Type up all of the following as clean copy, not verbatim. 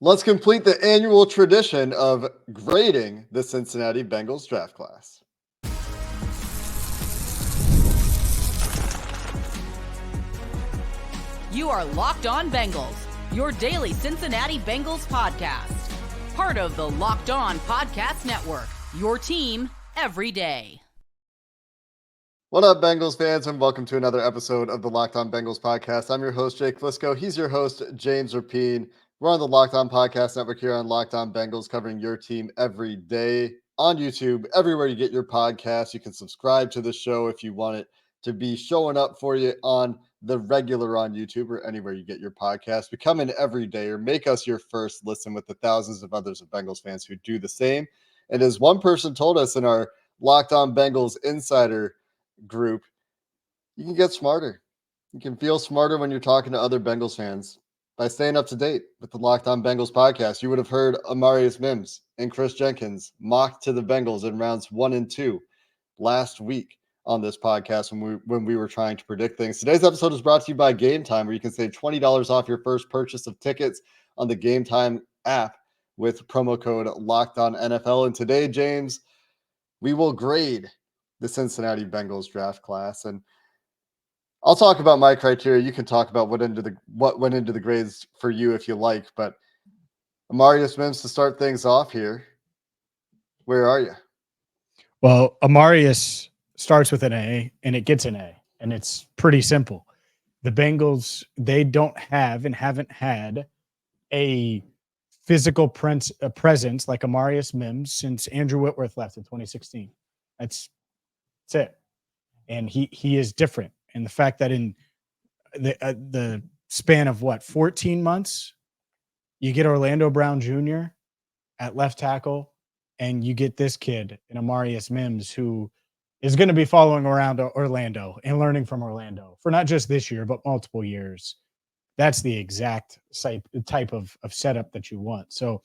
Let's complete the annual tradition of grading the Cincinnati Bengals draft class. You are Locked On Bengals, your daily Cincinnati Bengals podcast. Part of the Locked On Podcast Network, your team every day. What up, Bengals fans, and welcome to another episode of the Locked On Bengals podcast. I'm your host, Jake Liscow. He's your host, James Rapien. We're on the Locked On Podcast Network here on Locked On Bengals, covering your team every day on YouTube, everywhere you get your podcasts. You can subscribe to the show if you want it to be showing up for you on the regular on YouTube or anywhere you get your podcast. Become an everydayer. Make us your first listen with the thousands of others of Bengals fans who do the same. And as one person told us in our Locked On Bengals Insider group, you can get smarter. You can feel smarter when you're talking to other Bengals fans by staying up to date with the Locked On Bengals podcast. You would have heard Amarius Mims and Chris Jenkins mock to the Bengals in rounds 1 and 2 last week on this podcast when we were trying to predict things. Today's episode is brought to you by Gametime, where you can save $20 off your first purchase of tickets on the Gametime app with promo code LOCKEDONNFL. And today, James, we will grade the Cincinnati Bengals draft class, and I'll talk about my criteria. You can talk about what went into the grades for you if you like, but Amarius Mims, to start things off here, where are you? Well, Amarius starts with an A and it gets an A, and it's pretty simple. The Bengals, they don't have and haven't had a physical presence like Amarius Mims since Andrew Whitworth left in 2016. That's it. And he is different. And the fact that in the span of 14 months, you get Orlando Brown Jr. at left tackle, and you get this kid in Amarius Mims, who is going to be following around Orlando and learning from Orlando for not just this year, but multiple years. That's the exact type of setup that you want. So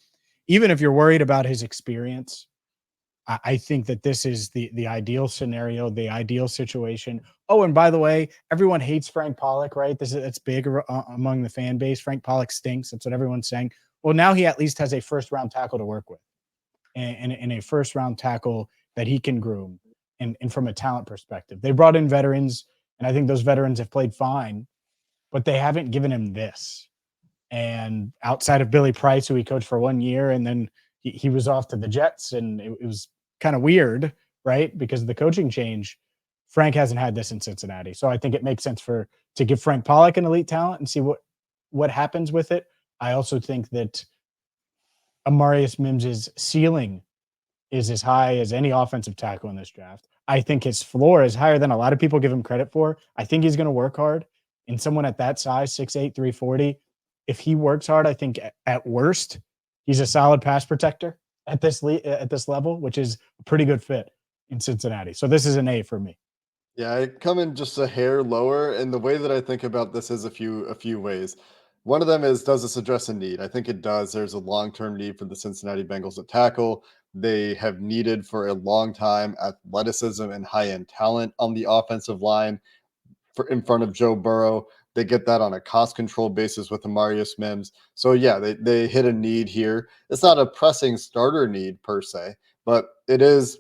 even if you're worried about his experience, I think that this is the ideal scenario, the ideal situation. Oh, and by the way, everyone hates Frank Pollock, right? It's big among the fan base. Frank Pollock stinks. That's what everyone's saying. Well, now he at least has a first-round tackle to work with, and a first-round tackle that he can groom, and from a talent perspective. They brought in veterans, and I think those veterans have played fine, but they haven't given him this. And outside of Billy Price, who he coached for 1 year, and then he was off to the Jets, and it was kind of weird, right? Because of the coaching change, Frank hasn't had this in Cincinnati. So I think it makes sense to give Frank Pollock an elite talent and see what happens with it. I also think that Amarius Mims' ceiling is as high as any offensive tackle in this draft. I think his floor is higher than a lot of people give him credit for. I think he's going to work hard. And someone at that size, 6'8", 340, if he works hard, I think at worst, he's a solid pass protector at this level, which is a pretty good fit in Cincinnati. So this is an A for me. Yeah, I come in just a hair lower, and the way that I think about this is a few ways. One of them is, does this address a need? I think it does. There's a long-term need for the Cincinnati Bengals at tackle. They have needed for a long time athleticism and high-end talent on the offensive line in front of Joe Burrow. They get that on a cost control basis with Amarius Mims. So yeah, they hit a need here. It's not a pressing starter need per se, but it is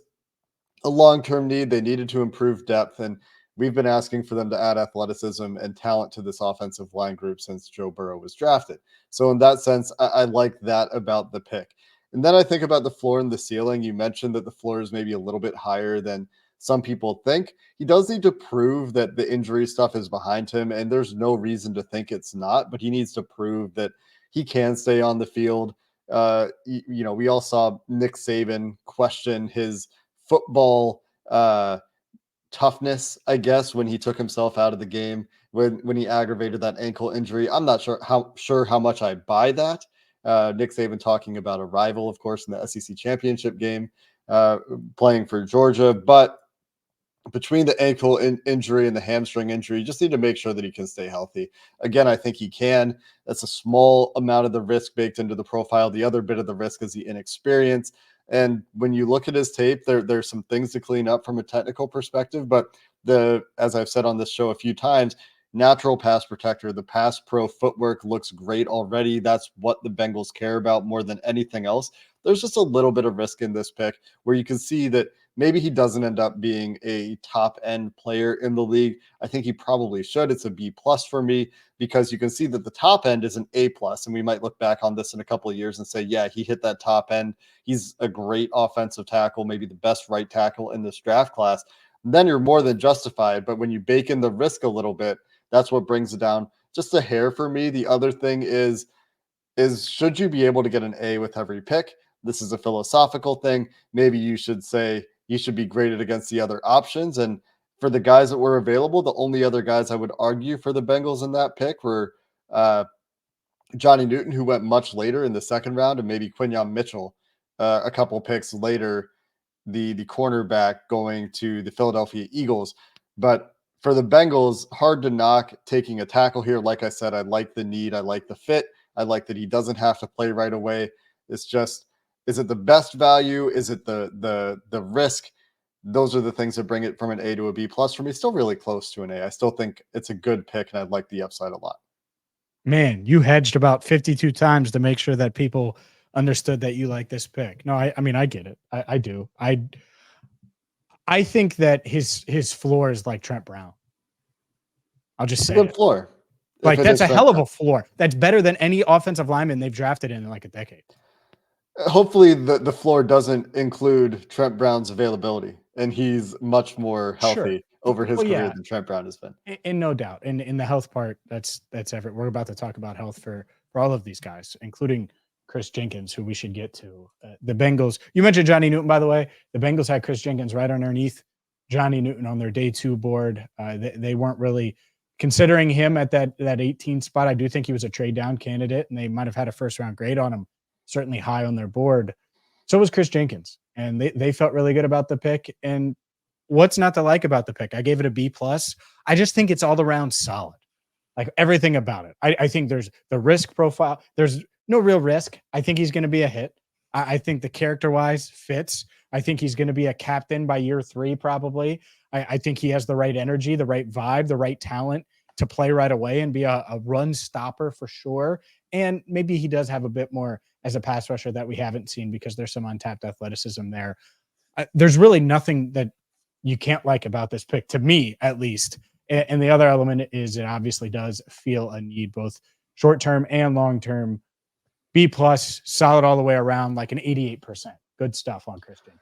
a long-term need. They needed to improve depth, and we've been asking for them to add athleticism and talent to this offensive line group since Joe Burrow was drafted. So in that sense, I like that about the pick. And then I think about the floor and the ceiling. You mentioned that the floor is maybe a little bit higher than some people think. He does need to prove that the injury stuff is behind him, and there's no reason to think it's not, but he needs to prove that he can stay on the field. We all saw Nick Saban question his football toughness, I guess, when he took himself out of the game, when he aggravated that ankle injury. I'm not sure how much I buy that. Nick Saban talking about a rival, of course, in the SEC championship game, playing for Georgia. But between the ankle injury and the hamstring injury, you just need to make sure that he can stay healthy. Again, I think he can. That's a small amount of the risk baked into the profile. The other bit of the risk is the inexperience. And when you look at his tape, there's some things to clean up from a technical perspective. But as I've said on this show a few times, natural pass protector. The pass pro footwork looks great already. That's what the Bengals care about more than anything else. There's just a little bit of risk in this pick where you can see that maybe he doesn't end up being a top end player in the league. I think he probably should. It's a B plus for me because you can see that the top end is an A plus, and we might look back on this in a couple of years and say, yeah, he hit that top end. He's a great offensive tackle, maybe the best right tackle in this draft class. And then you're more than justified. But when you bake in the risk a little bit, that's what brings it down just a hair for me. The other thing is should you be able to get an A with every pick? This is a philosophical thing. Maybe you should say you should be graded against the other options. And for the guys that were available, the only other guys I would argue for the Bengals in that pick were Johnny Newton, who went much later in the second round, and maybe Quinyon Mitchell a couple picks later, the cornerback going to the Philadelphia Eagles. But for the Bengals, hard to knock taking a tackle here. Like I said, I like the need. I like the fit. I like that he doesn't have to play right away. It's just, is it the best value? Is it the risk? Those are the things that bring it from an A to a B plus for me. Still really close to an A. I still think it's a good pick, and I like the upside a lot. Man, you hedged about 52 times to make sure that people understood that you like this pick. No, I mean, I get it. I do. I think that his floor is like Trent Brown. I'll just say good it. Floor. Like, that's a hell of a floor. That's better than any offensive lineman they've drafted in like a decade. Hopefully the floor doesn't include Trent Brown's availability, and he's much more healthy over his career than Trent Brown has been. And no doubt. And in the health part, that's everything. We're about to talk about health for all of these guys, including Chris Jenkins, who we should get to. The Bengals, you mentioned Johnny Newton, by the way. The Bengals had Chris Jenkins right underneath Johnny Newton on their day 2 board. They weren't really considering him at that 18 spot. I do think he was a trade down candidate, and they might have had a first round grade on him, certainly high on their board. So was Chris Jenkins, and they felt really good about the pick. And what's not to like about the pick? I gave it a B plus. I just think it's all around solid, like everything about it. I think there's the risk profile. There's no real risk. I think he's going to be a hit. I think the character-wise fits. I think he's going to be a captain by year 3, probably. I think he has the right energy, the right vibe, the right talent to play right away and be a run stopper for sure. And maybe he does have a bit more as a pass rusher that we haven't seen because there's some untapped athleticism there. There's really nothing that you can't like about this pick, to me at least. And the other element is it obviously does feel a need, both short-term and long-term. B plus, solid all the way around, like an 88%. Good stuff on Chris Jenkins.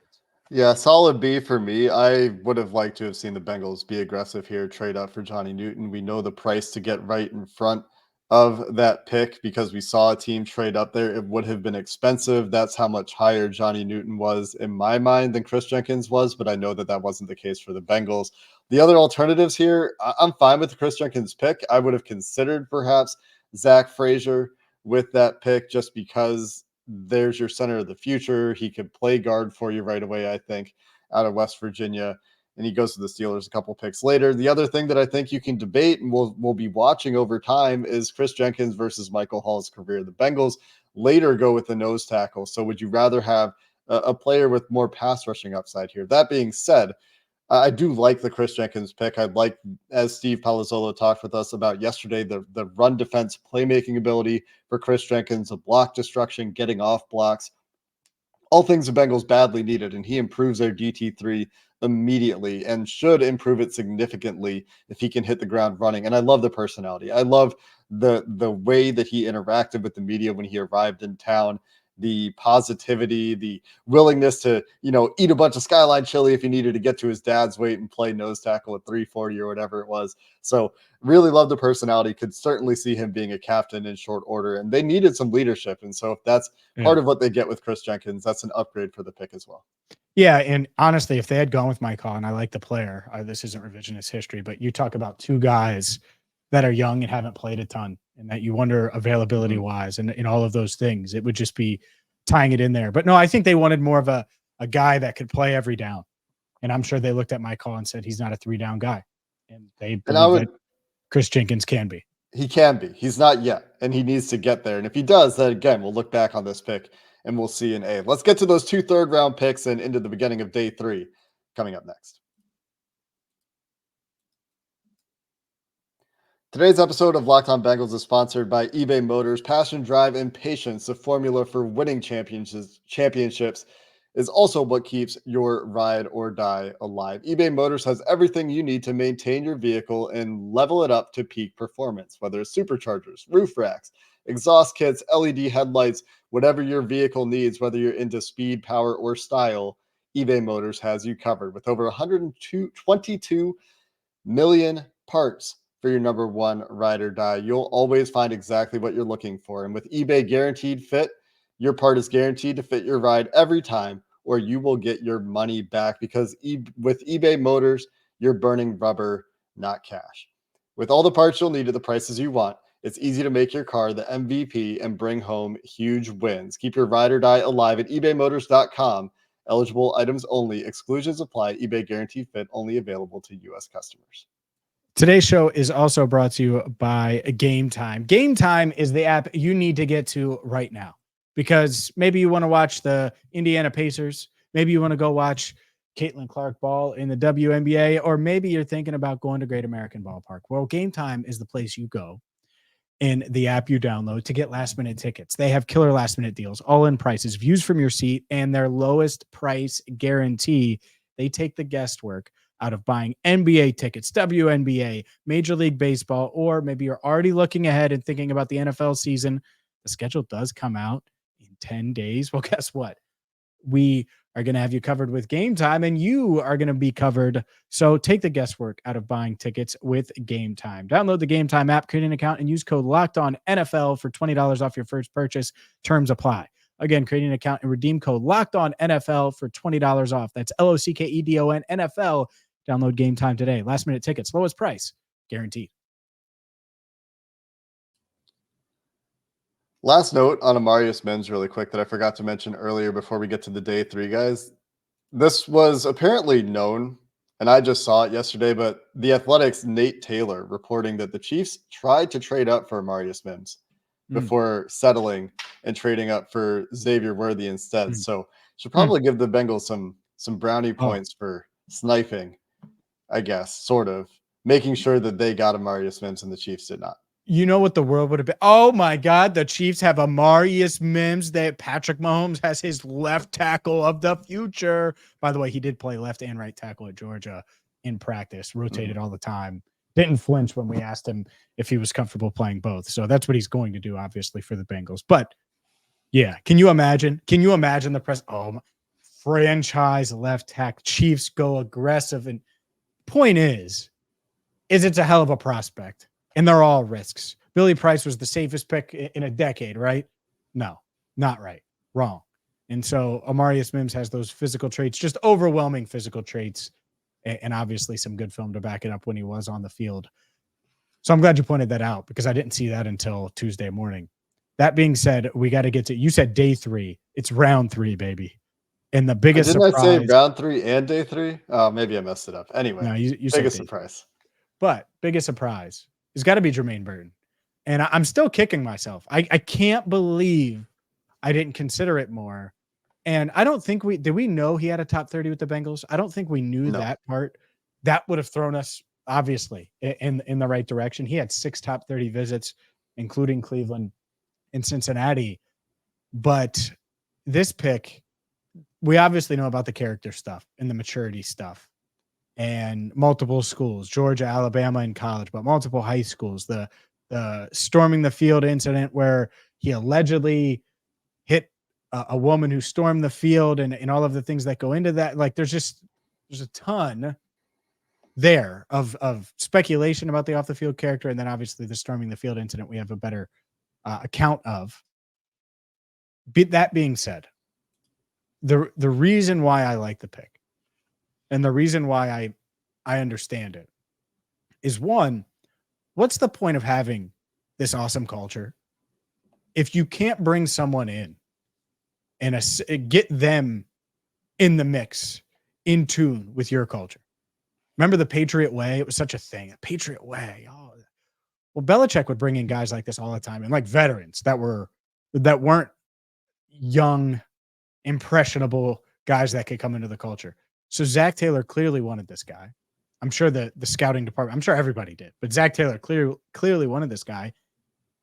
Yeah, solid B for me. I would have liked to have seen the Bengals be aggressive here, trade up for Johnny Newton. We know the price to get right in front of that pick because we saw a team trade up there. It would have been expensive. That's how much higher Johnny Newton was in my mind than Chris Jenkins was, but I know that wasn't the case for the Bengals. The other alternatives here, I'm fine with the Chris Jenkins pick. I would have considered perhaps Zach Frazier with that pick just because there's your center of the future. He could play guard for you right away, I think, out of West Virginia. And he goes to the Steelers a couple picks later. The other thing that I think you can debate and we'll be watching over time is Chris Jenkins versus Michael Hall's career. The Bengals later go with the nose tackle. So would you rather have a player with more pass rushing upside here? That being said, I do like the Chris Jenkins pick. I'd like, as Steve Palazzolo talked with us about yesterday, the run defense playmaking ability for Chris Jenkins, the block destruction, getting off blocks, all things the Bengals badly needed, and he improves their DT3 immediately and should improve it significantly if he can hit the ground running. And I love the personality. I love the way that he interacted with the media when he arrived in town. The positivity, the willingness to, eat a bunch of Skyline chili if he needed to get to his dad's weight and play nose tackle at 340 or whatever it was. So really love the personality. Could certainly see him being a captain in short order. And they needed some leadership. And so if that's part of what they get with Chris Jenkins, that's an upgrade for the pick as well. Yeah, and honestly, if they had gone with Mike Hall, and I like the player, this isn't revisionist history, but you talk about 2 guys that are young and haven't played a ton, and that you wonder availability wise and all of those things, it would just be tying it in there. But no, I think they wanted more of a guy that could play every down. And I'm sure they looked at Mike Hall and said, he's not a 3-down guy. And they believe that Chris Jenkins can be. He can be. He's not yet, and he needs to get there. And if he does, then again, we'll look back on this pick and we'll see an A. Let's get to those 2 third-round picks and into the beginning of day 3 coming up next. Today's episode of Locked On Bengals is sponsored by eBay Motors. Passion, drive, and patience, the formula for winning championships, is also what keeps your ride or die alive. eBay Motors has everything you need to maintain your vehicle and level it up to peak performance, whether it's superchargers, roof racks, exhaust kits, LED headlights, whatever your vehicle needs, whether you're into speed, power, or style, eBay Motors has you covered with over 122 million parts for your number one ride or die. You'll always find exactly what you're looking for. And with eBay Guaranteed Fit, your part is guaranteed to fit your ride every time, or you will get your money back because with eBay Motors, you're burning rubber, not cash. With all the parts you'll need at the prices you want, it's easy to make your car the MVP and bring home huge wins. Keep your ride or die alive at ebaymotors.com. Eligible items only. Exclusions apply. eBay Guaranteed Fit only available to U.S. customers. Today's show is also brought to you by Gametime. Gametime is the app you need to get to right now because maybe you want to watch the Indiana Pacers. Maybe you want to go watch Caitlin Clark ball in the WNBA, or maybe you're thinking about going to Great American Ballpark. Well, Gametime is the place you go in the app you download to get last-minute tickets. They have killer last-minute deals, all-in prices, views from your seat, and their lowest price guarantee. They take the guesswork out of buying NBA tickets, WNBA, Major League Baseball, or maybe you're already looking ahead and thinking about the NFL season. The schedule does come out in 10 days. Well, guess what? We are going to have you covered with Gametime, and you are going to be covered. So take the guesswork out of buying tickets with Gametime. Download the Gametime app, create an account, and use code LOCKEDONNFL for $20 off your first purchase. Terms apply. Again, create an account and redeem code LOCKEDONNFL for $20 off. That's LOCKEDON NFL. Download Gametime today. Last minute tickets, lowest price, guaranteed. Last note on Amarius Mims really quick that I forgot to mention earlier before we get to the day three, guys. This was apparently known, and I just saw it yesterday, but the Athletics' Nate Taylor reporting that the Chiefs tried to trade up for Amarius Mims before settling and trading up for Xavier Worthy instead. So should probably give the Bengals some brownie points for sniping, I guess, sort of, making sure that they got Amarius Mims and the Chiefs did not. You know what the world would have been? Oh, my God. The Chiefs have Amarius Mims. That Patrick Mahomes has his left tackle of the future. By the way, he did play left and right tackle at Georgia in practice, rotated all the time. Didn't flinch when we asked him if he was comfortable playing both. So that's what he's going to do, obviously, for the Bengals. But, yeah, can you imagine? Can you imagine the press? Oh, franchise left tackle. Chiefs go aggressive. And point is it's a hell of a prospect. And they're all risks. Billy Price was the safest pick in a decade, right? No, not right. Wrong. And so Amarius Mims has those physical traits, just overwhelming physical traits, and obviously some good film to back it up when he was on the field. So I'm glad you pointed that out because I didn't see that until Tuesday morning. That being said, we got to get to, you said day three. It's round three, baby. And the biggest surprise. Didn't I say round three and day three? Oh, maybe I messed it up. Anyway, no, you biggest surprise. But biggest surprise. It's got to be Jermaine Burton. And I'm still kicking myself. I can't believe I didn't consider it more. And I don't think did we know he had a top 30 with the Bengals? I don't think we knew that part. That would have thrown us, obviously, in the right direction. He had 6 top 30 visits, including Cleveland and Cincinnati. But this pick, we obviously know about the character stuff and the maturity stuff. And multiple schools, Georgia, Alabama in college, but multiple high schools, the storming the field incident where he allegedly hit a woman who stormed the field and all of the things that go into that. Like there's a ton there of speculation about the off the field character. And then obviously the storming the field incident, we have a better account of. That being said, the reason why I like the pick, and the reason why I understand it is, one, what's the point of having this awesome culture if you can't bring someone in and get them in the mix, in tune with your culture? Remember the Patriot Way? It was such a thing. A Patriot Way. Oh, well, Belichick would bring in guys like this all the time, and like veterans that weren't young, impressionable guys that could come into the culture. So Zach Taylor clearly wanted this guy. I'm sure the scouting department, I'm sure everybody did, but Zach Taylor clearly wanted this guy.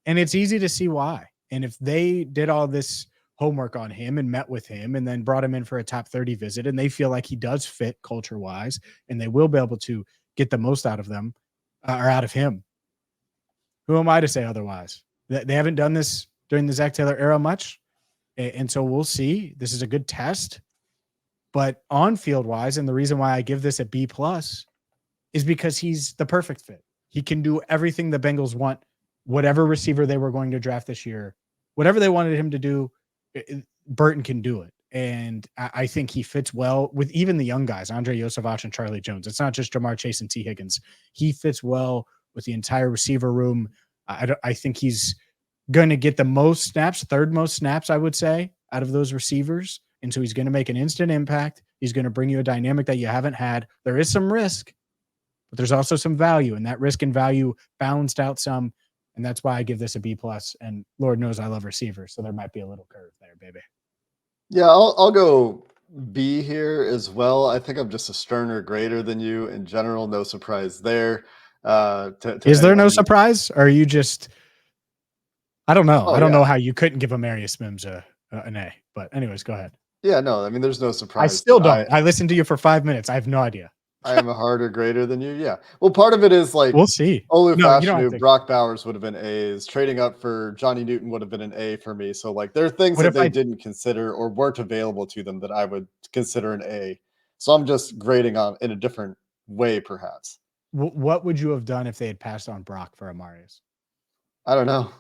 And it's easy to see why. And if they did all this homework on him and met with him and then brought him in for a top 30 visit, and they feel like he does fit culture wise, and they will be able to get the most out of them or out of him, who am I to say otherwise? They haven't done this during the Zach Taylor era much. And so we'll see. This is a good test. But on field wise, and the reason why I give this a B+ is because he's the perfect fit. He can do everything the Bengals want, whatever receiver they were going to draft this year, whatever they wanted him to do, Burton can do it. And I think he fits well with even the young guys, Andre Yosevich and Charlie Jones. It's not just Jamar Chase and T. Higgins. He fits well with the entire receiver room. I think he's going to get the most snaps, third most snaps, I would say, out of those receivers. And so he's going to make an instant impact. He's going to bring you a dynamic that you haven't had. There is some risk, but there's also some value, and that risk and value balanced out some. And that's why I give this a B+. And Lord knows I love receivers, so there might be a little curve there, baby. Yeah, I'll go B here as well. I think I'm just a sterner grader than you in general. No surprise there. Is there no surprise? Or are you just, I don't know. I don't know how you couldn't give Amarius Mims an A. But anyways, go ahead. Yeah, no, I mean, there's no surprise. I still don't. I listened to you for 5 minutes. I have no idea. I am a harder grader than you. Yeah. Well, part of it is like we'll see. Olu Brock Bowers would have been A's. Trading up for Johnny Newton would have been an A for me. So like there are things that they didn't consider or weren't available to them that I would consider an A. So I'm just grading on in a different way, perhaps. What would you have done if they had passed on Brock for Amarius? I don't know.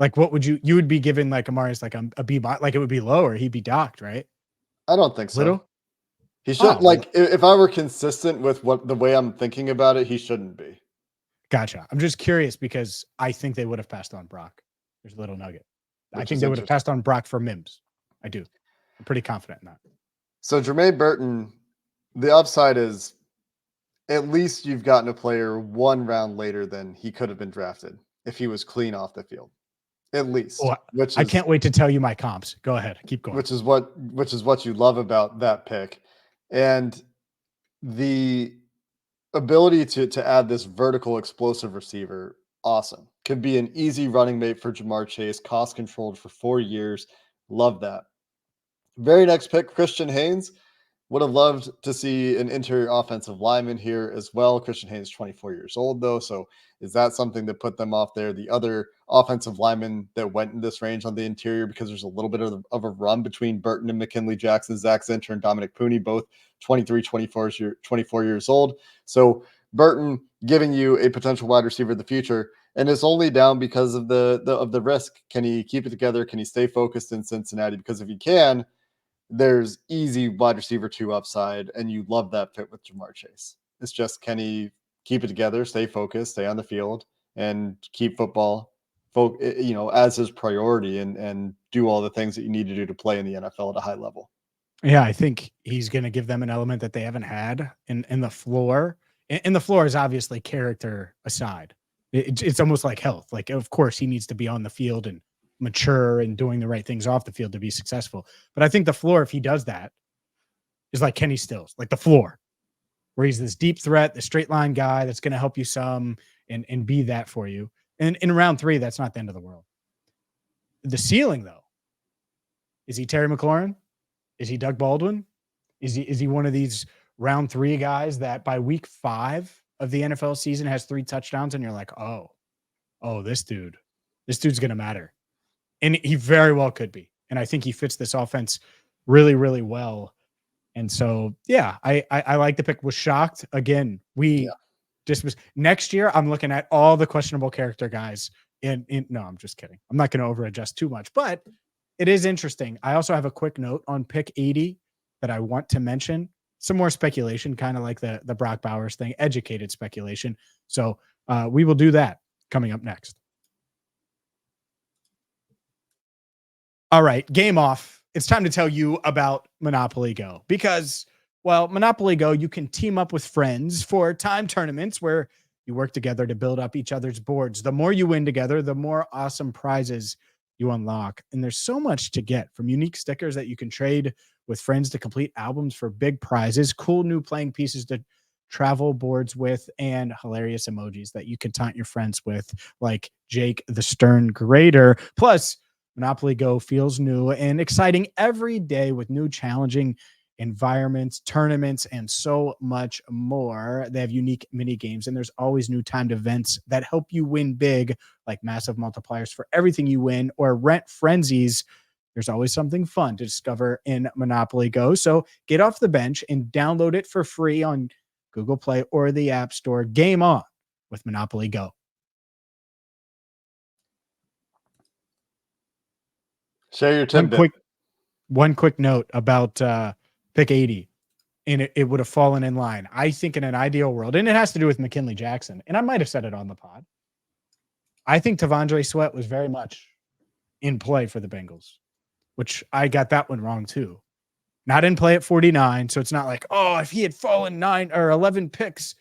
Like what would you would be given like Amarius like a B, like it would be lower. He'd be docked, right? I don't think so. Little? He should if I were consistent with the way I'm thinking about it, he shouldn't be. Gotcha. I'm just curious because I think they would have passed on Brock. There's a little nugget. I think they would have passed on Brock for Mims. I do. I'm pretty confident in that. So Jermaine Burton, the upside is at least you've gotten a player 1 round later than he could have been drafted if he was clean off the field. At least. Which I can't wait to tell you my comps. Go ahead. Keep going. Which is what you love about that pick. And the ability to add this vertical explosive receiver, awesome. Could be an easy running mate for Jamar Chase, cost controlled for 4 years. Love that. Very next pick, Christian Haynes. Would have loved to see an interior offensive lineman here as well. Christian Haynes, 24 years old, though. So is that something that put them off there? The other offensive linemen that went in this range on the interior, because there's a little bit of a run between Burton and McKinley Jackson, Zach Zinter, and Dominic Pooney, both 23, 24 years old. So Burton giving you a potential wide receiver of the future, and it's only down because of the risk. Can he keep it together? Can he stay focused in Cincinnati? Because if he can, there's easy wide receiver 2 upside, and you love that fit with Jamar Chase. It's just, can he keep it together, stay focused, stay on the field, and keep football, as his priority, and do all the things that you need to do to play in the NFL at a high level. Yeah, I think he's going to give them an element that they haven't had in the floor. And the floor is obviously character aside. It's almost like health. Like, of course, he needs to be on the field and mature and doing the right things off the field to be successful. But I think the floor, if he does that, is like Kenny Stills, like the floor, where he's this deep threat, the straight line guy that's going to help you some and be that for you. And in round 3, that's not the end of the world. The ceiling, though, is he Terry McLaurin? Is he Doug Baldwin? Is he one of these round 3 guys that by week 5 of the NFL season has 3 touchdowns and you're like, oh, this dude's going to matter. And he very well could be. And I think he fits this offense really, really well. And so, yeah, I like the pick. Was shocked. Again, dismiss. Next year, I'm looking at all the questionable character guys. No, I'm just kidding. I'm not going to over-adjust too much. But it is interesting. I also have a quick note on pick 80 that I want to mention. Some more speculation, kind of like the Brock Bowers thing, educated speculation. So we will do that coming up next. All right, game off. It's time to tell you about Monopoly Go because, well, Monopoly Go, you can team up with friends for time tournaments where you work together to build up each other's boards. The more you win together, the more awesome prizes you unlock. And there's so much to get, from unique stickers that you can trade with friends to complete albums for big prizes, cool new playing pieces to travel boards with, and hilarious emojis that you can taunt your friends with, like Jake the Stern Grader. Plus, Monopoly Go feels new and exciting every day with new challenging environments, tournaments, and so much more. They have unique mini games, and there's always new timed events that help you win big, like massive multipliers for everything you win or rent frenzies. There's always something fun to discover in Monopoly Go. So get off the bench and download it for free on Google Play or the App Store. Game on with Monopoly Go. Share your tidbit. One quick note about pick 80, and it would have fallen in line. I think in an ideal world, and it has to do with McKinley Jackson, and I might have said it on the pod, I think T'Vondre Sweat was very much in play for the Bengals, which I got that one wrong too. Not in play at 49, so it's not like, oh, if he had fallen 9 or 11 picks,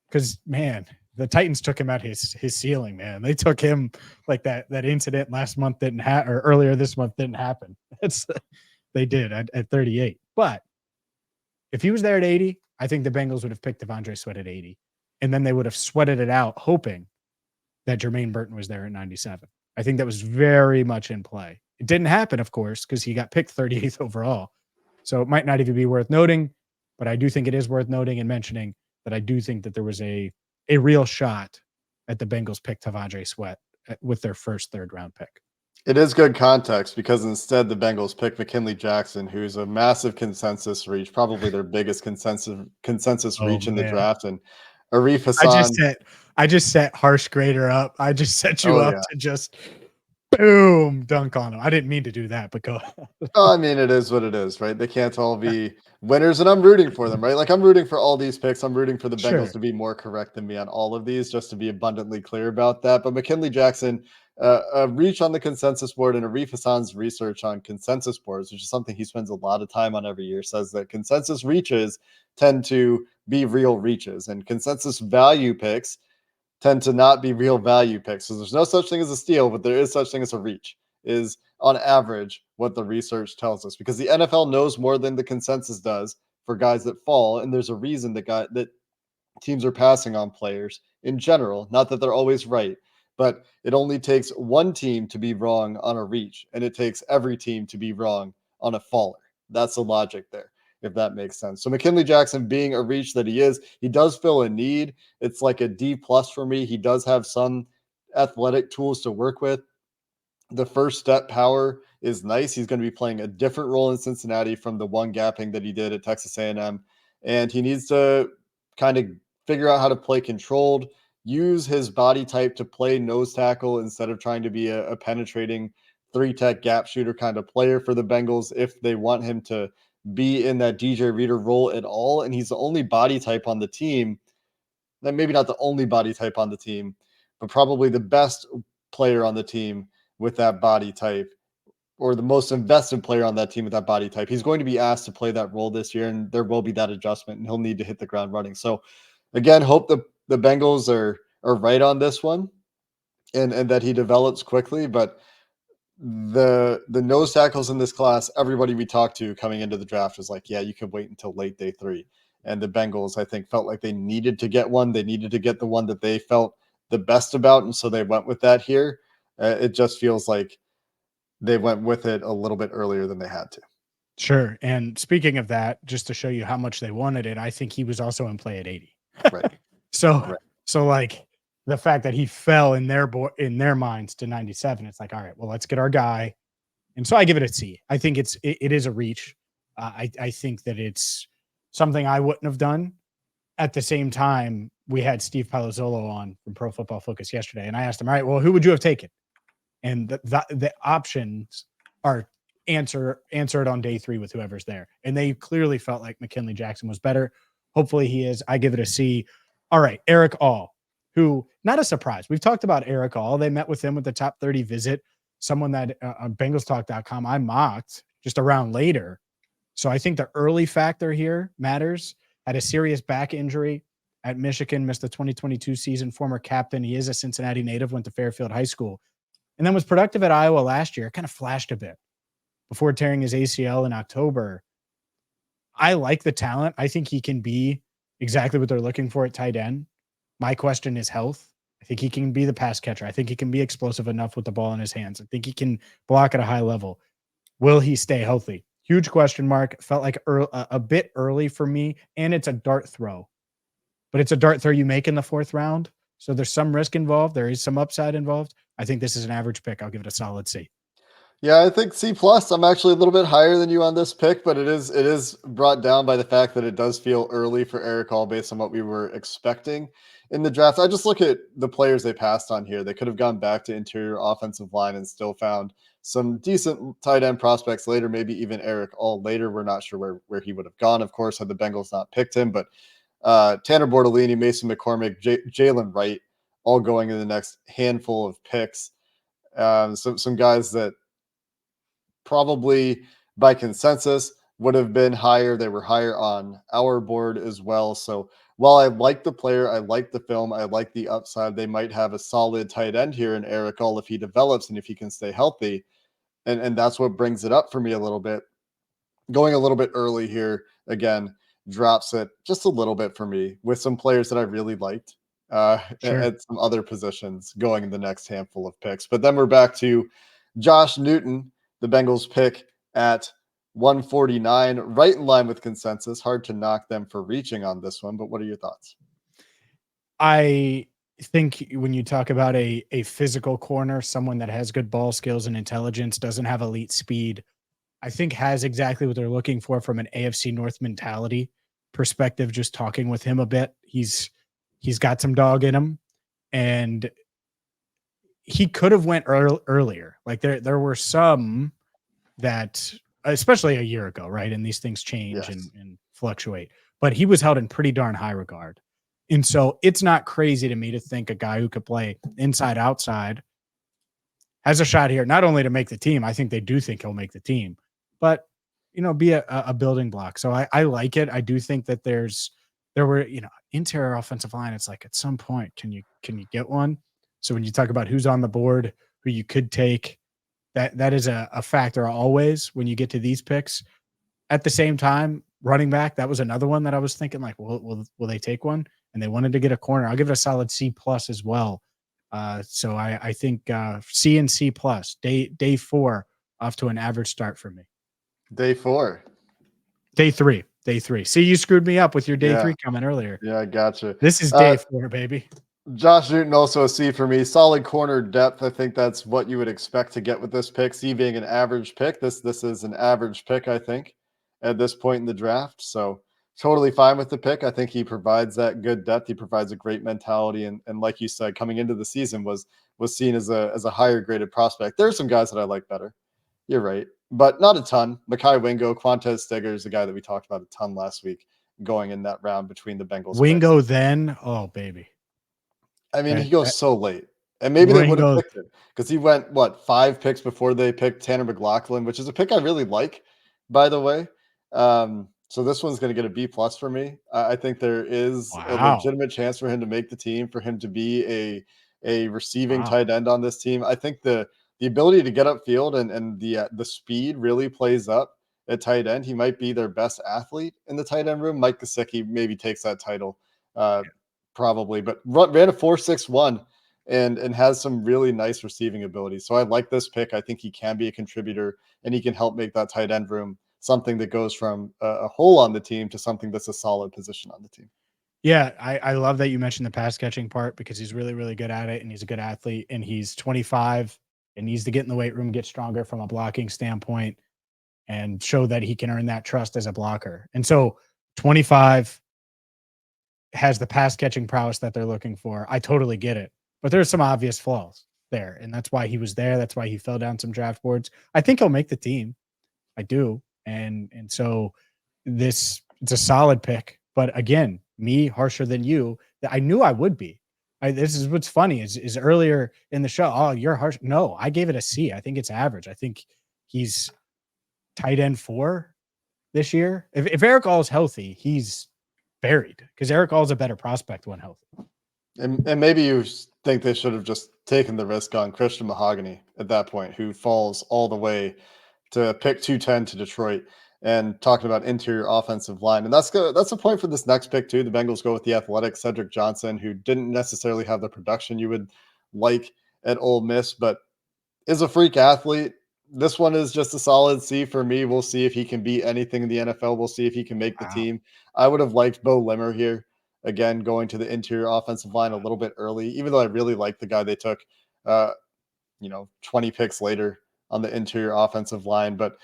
because, man, the Titans took him at his ceiling, man. They took him like that incident last month didn't happen, or earlier this month didn't happen. They did at 38. But if he was there at 80, I think the Bengals would have picked T'Vondre Sweat at 80. And then they would have sweated it out, hoping that Jermaine Burton was there at 97. I think that was very much in play. It didn't happen, of course, because he got picked 38th overall. So it might not even be worth noting, but I do think it is worth noting and mentioning that I do think that there was a real shot at the Bengals pick T'Vondre Sweat with their first third-round pick. It is good context because instead the Bengals picked McKinley Jackson, who's a massive consensus reach, probably their biggest consensus reach in the draft. And Arif Hassan. I just set harsh grader up. I just set you up to just boom dunk on him. I didn't mean to do that, but go ahead. Oh, I mean, it is what it is, right? They can't all be winners, and I'm rooting for them, right? Like, I'm rooting for all these picks. I'm rooting for the Bengals to be more correct than me on all of these, just to be abundantly clear about that. But McKinley Jackson, a reach on the consensus board, and Arif Hassan's research on consensus boards, which is something he spends a lot of time on every year, says that consensus reaches tend to be real reaches, and consensus value picks tend to not be real value picks. So there's no such thing as a steal, but there is such thing as a reach, is on average what the research tells us, because the NFL knows more than the consensus does for guys that fall. And there's a reason that teams are passing on players in general, not that they're always right, but it only takes one team to be wrong on a reach, and it takes every team to be wrong on a faller. That's the logic there, if that makes sense. So McKinley Jackson being a reach that he is, he does fill a need. It's like a D+ for me. He does have some athletic tools to work with. The first step power is nice. He's going to be playing a different role in Cincinnati from the one gapping that he did at Texas A&M. And he needs to kind of figure out how to play controlled, use his body type to play nose tackle instead of trying to be a penetrating 3-tech gap shooter kind of player for the Bengals if they want him to be in that DJ Reader role at all. And he's the only body type on the team, that maybe not the only body type on the team, but probably the best player on the team with that body type, or the most invested player on that team with that body type. He's going to be asked to play that role this year, and there will be that adjustment, and he'll need to hit the ground running. So again, hope the Bengals are right on this one, and that he develops quickly. But the nose tackles in this class, everybody we talked to coming into the draft was like, yeah, you could wait until late day 3. And the Bengals, I think, felt like they needed to get one. They needed to get the one that they felt the best about, and so they went with that here. It just feels like they went with it a little bit earlier than they had to. Sure. And speaking of that, just to show you how much they wanted it, I think he was also in play at 80. Right. So like the fact that he fell in their minds to 97, it's like, all right, well, let's get our guy. And so I give it a C. I think it is a reach. I think that it's something I wouldn't have done. At the same time, we had Steve Palazzolo on from Pro Football Focus yesterday, and I asked him, all right, well, who would you have taken? And the options are answered on day 3 with whoever's there. And they clearly felt like McKinley Jackson was better. Hopefully he is. I give it a C. All right, Eric All, who, not a surprise. We've talked about Eric All. They met with him with the top 30 visit, someone that on BengalsTalk.com I mocked just a round later. So I think the early factor here matters. Had a serious back injury at Michigan, missed the 2022 season, former captain. He is a Cincinnati native, went to Fairfield High School, and then was productive at Iowa last year. Kind of flashed a bit before tearing his ACL in October. I like the talent. I think he can be, exactly what they're looking for at tight end. My question is health. I think he can be the pass catcher. I think he can be explosive enough with the ball in his hands. I think he can block at a high level. Will he stay healthy? Huge question mark. Felt like a bit early for me, and it's a dart throw. But it's a dart throw you make in the 4th round. So there's some risk involved. There is some upside involved. I think this is an average pick. I'll give it a solid C. Yeah, I think C plus. I'm actually a little bit higher than you on this pick, but it is brought down by the fact that it does feel early for Eric Hall based on what we were expecting in the draft. I just look at the players they passed on here. They could have gone back to interior offensive line and still found some decent tight end prospects later, maybe even Eric Hall later. We're not sure where he would have gone, of course, had the Bengals not picked him. But Tanner Bortolini, Mason McCormick, Jalen Wright, all going in the next handful of picks. Some guys that probably by consensus would have been higher. They were higher on our board as well. So while I like the player, I like the film, I like the upside, they might have a solid tight end here in Eric Hall if he develops and if he can stay healthy. And that's what brings it up for me a little bit. Going a little bit early here, again, drops it just a little bit for me with some players that I really liked at some other positions going in the next handful of picks. But then we're back to Josh Newton, the Bengals pick at 149, right in line with consensus. Hard to knock them for reaching on this one, but what are your thoughts? I think when you talk about a physical corner, someone that has good ball skills and intelligence, doesn't have elite speed, I think has exactly what they're looking for from an AFC North mentality perspective. Just talking with him a bit, he's got some dog in him, and he could have went earlier. Like there were some that, especially a year ago, right? And these things change and fluctuate, but he was held in pretty darn high regard. And so it's not crazy to me to think a guy who could play inside, outside has a shot here, not only to make the team. I think they do think he'll make the team, but, be a building block. So I like it. I do think that there were, interior offensive line. It's like at some point, can you get one? So when you talk about who's on the board, who you could take, that is a factor always when you get to these picks. At the same time, running back, that was another one that I was thinking like, will they take one? And they wanted to get a corner. I'll give it a solid C plus as well. So I think C and C plus. Day 4 off to an average start for me. Day 4. Day 3. See, you screwed me up with your day 3 comment earlier. Yeah, I gotcha. This is day 4, baby. Josh Newton, also a C for me. Solid corner depth. I think that's what you would expect to get with this pick. C being an average pick. This is an average pick, I think, at this point in the draft. So totally fine with the pick. I think he provides that good depth. He provides a great mentality. And like you said, coming into the season was seen as a higher graded prospect. There are some guys that I like better. You're right. But not a ton. Mekhi Wingo, Quantez Steger is the guy that we talked about a ton last week going in that round between the Bengals. Wingo picks. Then, oh, baby. I mean, he goes so late. And maybe they would have picked him because he went, 5 picks before they picked Tanner McLachlan, which is a pick I really like, by the way. So this one's going to get a B plus for me. I think there is a legitimate chance for him to make the team, for him to be a receiving tight end on this team. I think the ability to get upfield and the speed really plays up at tight end. He might be their best athlete in the tight end room. Mike Gesicki maybe takes that title. Probably, but ran a 4.61 and has some really nice receiving ability. So I like this pick. I think he can be a contributor and he can help make that tight end room something that goes from a hole on the team to something that's a solid position on the team. Yeah, I love that you mentioned the pass catching part because he's really, really good at it and he's a good athlete and he's 25 and needs to get in the weight room, get stronger from a blocking standpoint and show that he can earn that trust as a blocker. And so 25 has the pass catching prowess that they're looking for. I totally get it, but there's some obvious flaws there. And that's why he was there. That's why he fell down some draft boards. I think he'll make the team. I do. And so it's a solid pick, but again, me harsher than you that I knew I would be. This is what's funny is earlier in the show. Oh, you're harsh. No, I gave it a C. I think it's average. I think he's tight end 4 this year. If Eric All is healthy, he's buried because Eric All is a better prospect when healthy. And maybe you think they should have just taken the risk on Christian Mahogany at that point, who falls all the way to pick 210 to Detroit. and talking about interior offensive line. And that's a point for this next pick too. The Bengals go with the athletic Cedric Johnson, who didn't necessarily have the production you would like at Ole Miss, but is a freak athlete. This one is just a solid C for me. We'll see if he can beat anything in the NFL. We'll see if he can make the Wow. team. I would have liked Bo Limmer here. Again, going to the interior offensive line a little bit early, even though I really like the guy they took, 20 picks later on the interior offensive line. But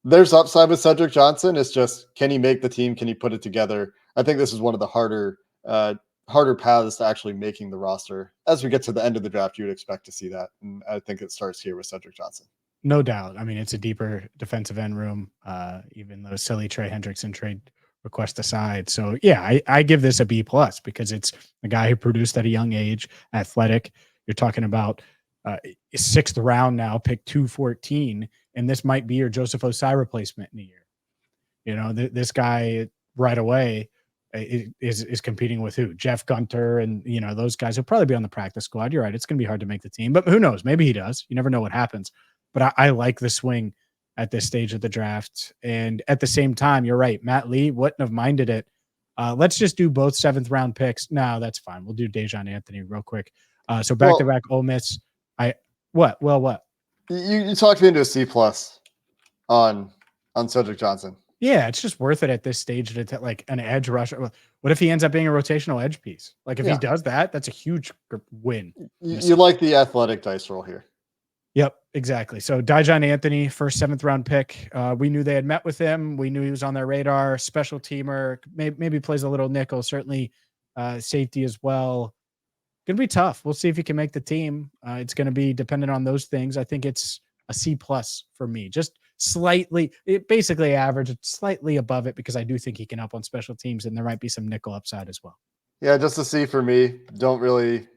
there's upside with Cedric Johnson. It's just, can he make the team? Can he put it together? I think this is one of the harder paths to actually making the roster. As we get to the end of the draft, you would expect to see that. And I think it starts here with Cedric Johnson. No doubt. I mean, it's a deeper defensive end room, even though silly Trey Hendrickson trade request aside. So yeah, I give this a B+ because it's a guy who produced at a young age, athletic. You're talking about 6th round now, pick 214, and this might be your Joseph Osai replacement in a year. This guy right away is competing with who? Jeff Gunter and those guys will probably be on the practice squad. You're right. It's going to be hard to make the team, but who knows? Maybe he does. You never know what happens. But I like the swing at this stage of the draft. And at the same time, you're right. Matt Lee wouldn't have minded it. Let's just do both 7th round picks. No, that's fine. We'll do Dejon Anthony real quick. So back-to-back Ole Miss. What? You talked me into a C+ on Cedric Johnson. Yeah, it's just worth it at this stage to like an edge rusher. What if he ends up being a rotational edge piece? Like if he does that, that's a huge win. You like the athletic dice roll here. Yep, exactly. So Dejon Anthony, first 7th round pick. We knew they had met with him. We knew he was on their radar. Special teamer, maybe plays a little nickel, certainly safety as well. Going to be tough. We'll see if he can make the team. It's going to be dependent on those things. I think it's a C+ for me. Just slightly, basically average, slightly above it because I do think he can help on special teams and there might be some nickel upside as well. Yeah, just a C for me. Don't really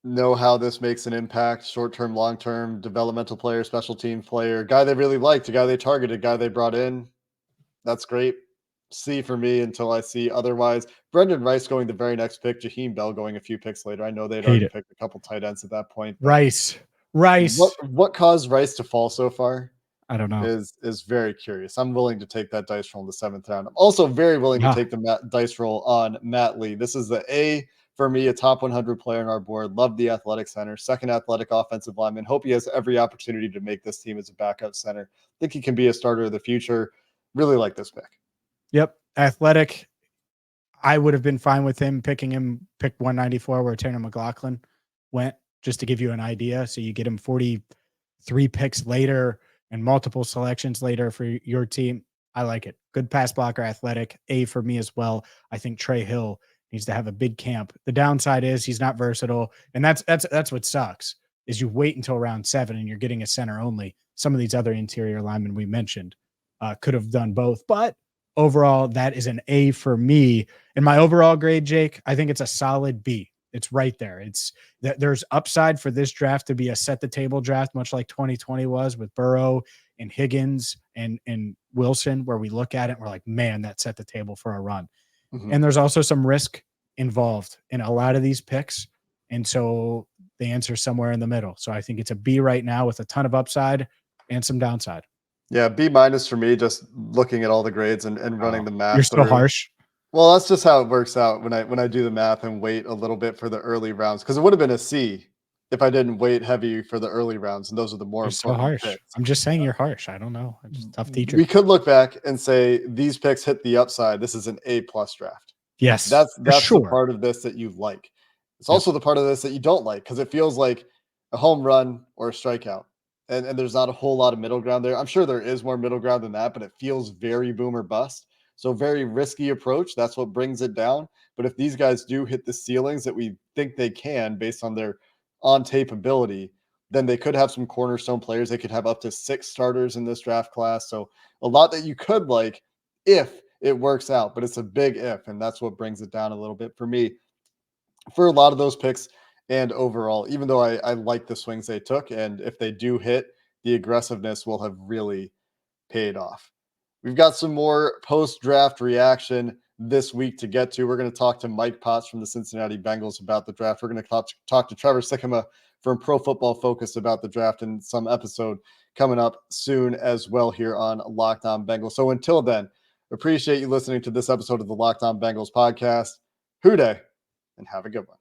know how this makes an impact. Short-term, long-term, developmental player, special team player, guy they really liked, a guy they targeted, guy they brought in. That's great. C for me until I see otherwise. Brendan Rice going the very next pick, Jaheim Bell going a few picks later. I know they'd already picked a couple tight ends at that point. Rice. What caused Rice to fall so far? I don't know. Is very curious. I'm willing to take that dice roll in the 7th round. I'm also very willing to take the dice roll on Matt Lee. This is the A for me, a top 100 player on our board. Love the athletic center, 2nd athletic offensive lineman. Hope he has every opportunity to make this team as a backup center. Think he can be a starter of the future. Really like this pick. Yep. Athletic. I would have been fine with him picking him, pick 194 where Tanner McLachlan went, just to give you an idea. So you get him 43 picks later and multiple selections later for your team. I like it. Good pass blocker, athletic. A for me as well. I think Trey Hill needs to have a big camp. The downside is he's not versatile. And that's what sucks is you wait until round 7 and you're getting a center only. Some of these other interior linemen we mentioned could have done both, but overall that is an A for me. And my overall grade, Jake, I think it's a solid B. It's right there. It's that there's upside for this draft to be a set the table draft, much like 2020 was with Burrow and Higgins and Wilson, where we look at it and we're like, man, that set the table for a run. Mm-hmm. And there's also some risk involved in a lot of these picks. And so the answer is somewhere in the middle. So I think it's a B right now with a ton of upside and some downside. Yeah, B- for me, just looking at all the grades and running the math. You're still harsh. Well, that's just how it works out when I do the math and wait a little bit for the early rounds, because it would have been a C if I didn't wait heavy for the early rounds, and those are the more important so harsh. picks. I'm just saying you're harsh. I don't know. I'm just a tough teacher. We could look back and say these picks hit the upside. This is an A+ draft. Yes, that's the part of this that you like. It's also the part of this that you don't like because it feels like a home run or a strikeout. And there's not a whole lot of middle ground there. I'm sure there is more middle ground than that, but it feels very boom or bust. So very risky approach. That's what brings it down. But if these guys do hit the ceilings that we think they can based on their on-tape ability, then they could have some cornerstone players. They could have up to 6 starters in this draft class. So a lot that you could like if it works out, but it's a big if, and that's what brings it down a little bit for me. For a lot of those picks, and overall, even though I like the swings they took, and if they do hit, the aggressiveness will have really paid off. We've got some more post-draft reaction this week to get to. We're going to talk to Mike Potts from the Cincinnati Bengals about the draft. We're going to talk to Trevor Sikkema from Pro Football Focus about the draft and some episode coming up soon as well here on Locked On Bengals. So until then, appreciate you listening to this episode of the Locked On Bengals podcast. Hoo day, and have a good one.